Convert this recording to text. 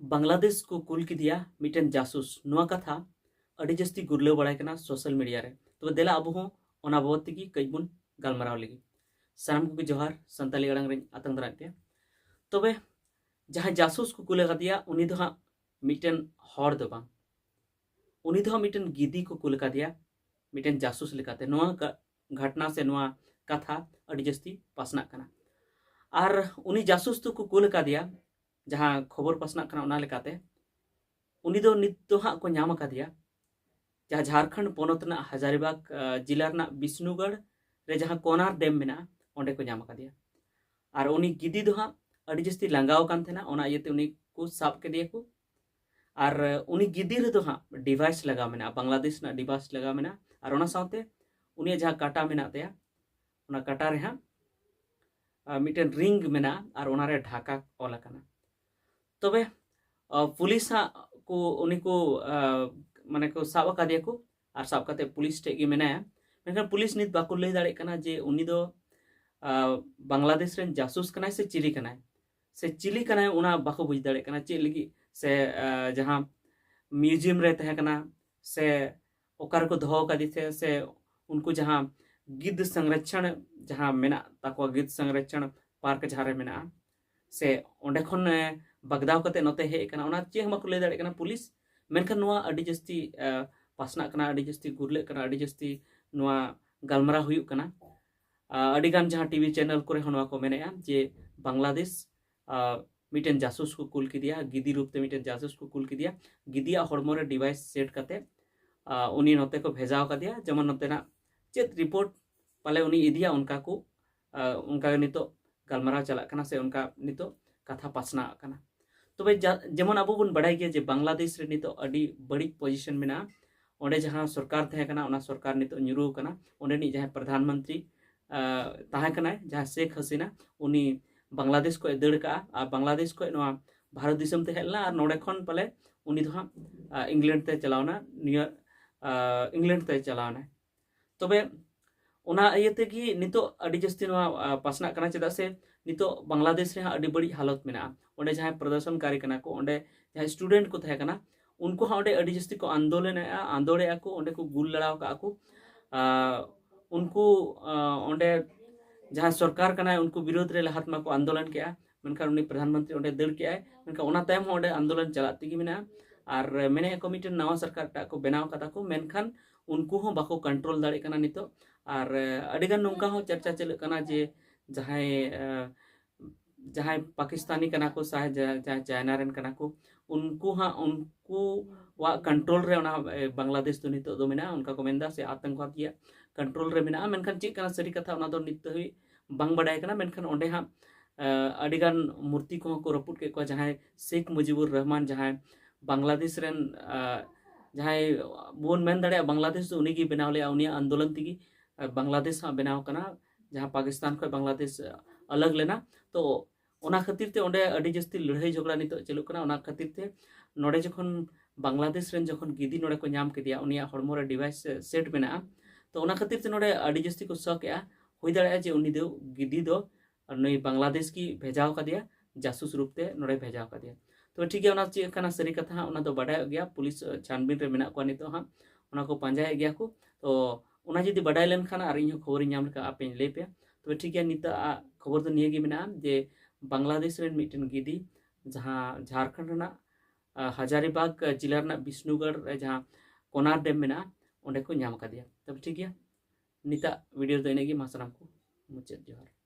बांग्लादेश को कुल किदिया मिटन जासूस नुआ कथा अड़ी जस्ती गुरले बड़ाय कना सोशल मीडिया रे। तो देला अब हो ओना बाबत की कईबुन गालमाराव लगी। सानाम को जोहार संताली अड़ांग रे आतंग दराय पे। तबे जहां जासूस को कुले कदिया उनी दो हां मिटन हर दो बांग, उनी दो मिटन गिदी को कुल कदिया मिटन जासूस लेकाते। नुआ घटना से नुआ कथा अड़ी जस्ती पासना कना और उनी जासूस तो को कुल कदिया जहां खबर पासना कना उना लेकाते उनी दो नित दो हां को नाम कदिया जहां झारखंड पोनत ना हजारीबाग जिला ना विष्णुगढ़ रे जहां कोनार डैम मेना ओंडे को नाम कदिया और उनी गिदी दो हां अड़ी जस्ती लांगाव कान थेना ओना इयते उनी को साब केदिया को और उनी गिदी रे दो हां डिवाइस लगा मेना बांग्लादेश ना डिवाइस लगा मेना और ओना साथे उनी जहां काटा मेना तेया ओना काटा रे हां मिटन रिंग मेना और ओना रे ढाका ऑल आकाना। तबे पुलिस को उनी को माने को साब कादिया को और साब काते पुलिस टे गे मेनाया। मेनखान पुलिस नित बाको लई दाड़े कना जे उनी दो बांग्लादेश रेन जासूस कनाय से चिली कनाय उना बाको बुझ दाड़े कना चे लगी से जहां म्यूजियम रे तहे कना से ओकार को दोहो कादी थे से उनको जहां गिद्ध संरक्षण जहां मेना ताको गिद्ध संरक्षण पार्क जहां रे मेना से ओंडे खन बगदाव कते नोते हे कना ओना चे हम को ले दाड़े कना पुलिस। मेनखान नुआ अड़ी जस्ती पासना कना अड़ी जस्ती गुरले कना अड़ी जस्ती नुआ गालमरा हुयु कना अड़ी गान जहां टीवी चैनल करे हनवा को मेनेया जे बांग्लादेश मिटन जासूस को कुल किदिया गिदी रूप ते मिटन जासूस को कुल किदिया गिदिया हड़मो रे डिवाइस सेट कते उनी नोते को भेजाव कदिया जेमन नोतेना चेत रिपोर्ट पाले उनी इदिया उनका को उनका नितो गालमरा चला कना से उनका नितो कथा पासना कना। तबे जेमन अब बन बड़ाई गया जे बांग्लादेश रे नितो अड़ी बड़ी पोजीशन में ना ओंडे जहां सरकार तहे कना ओना सरकार नितो न्यूरो कना ओंडे नि जहां प्रधानमंत्री तहे कना जहां शेख हसीना उनी बांग्लादेश को दड़ का और बांग्लादेश को नवा भारत दिसम ते हेलना और नोडे खन पाले उनी दो हां इंग्लैंड ते चलावना इंग्लैंड ते चलावना। तबे ओना इयते कि नितो अड़ी जस्ती नवा पासना कना चेदा से नितो बांग्लादेश रे अड़ी बड़ी हालत मेना ओंडे जहां प्रदर्शनकारी कना को ओंडे जहां स्टूडेंट को तहे कना उनको हां ओंडे अड़ी जस्ती को आंदोलन को ओंडे को गुल लड़ाव का को उनको ओंडे जहां सरकार कना उनको विरोध रे लहात मा को आंदोलन के मेनखान उनी प्रधानमंत्री ओंडे दड़ के मेनखान ओना तायम ओंडे आंदोलन चलाती की मेना और मेने को मिटन नवा सरकार टा को बनाव कता को मेनखान उनको हो बाको कंट्रोल दाड़े कना नितो और अड़ीगान नौका हो चर्चा चल कना जे जहां पाकिस्तानी कना को चाहे जहां चाइना रेन कना को उनको हाँ उनको वा कंट्रोल रे ओना बांग्लादेश तो नितो दो मेना उनका को मेंदा से आतंकवादिया कंट्रोल रे मेना मेनखान चे कना सरी कथा ओना दो नित हुई बांग बडाय कना मेनखान ओंडे हाँ अड़ीगान मूर्ति को रपुट के को जहां शेख मुजिबुर रहमान जहां बांग्लादेश रेन जहां बोन मेन दाड़े बांग्लादेश उनी की बनाव ले उनी आंदोलन तिगी बांग्लादेश हाँ बनाव कना जहां पाकिस्तान को बांग्लादेश अलग लेना। तो ओना खातिर ते ओंडे अड़ी जस्ती लड़ाई झगड़ा नितो चलु कना ओना खातिर ते नोडे जखन बांग्लादेश रेन जखन गिदी नोडे को नाम केदिया उनिया हड़मो रे डिवाइस सेट मेना तो ओना खातिर ते नोडे अड़ी जस्ती को सकेया हुई दाड़े जे उनी दो गिदी दो नई बांग्लादेश की भेजाव कदिया जासूस रूप ते नोडे भेजाव कदिया। तो ठीक है ओना चे कना सरी कथा ओना दो बडाय गया पुलिस छानबीन रे मेना को नितो हां ओना को पांजाय गया को तो ओना जदी बडाय लेन खाना और इन खबर नाम लेका आपे ले पे। तो ठीक है निता खबर तो निये गे मेना जे बांग्लादेश रेन मिटन गिदी जहां झारखंड ना हजारीबाग जिला ना विष्णुगढ़ जहां कोनार डैम मेना ओंडे को नाम कदिया। तब ठीक है निता वीडियो तो इनेगी मासराम को मुचाद जोहार।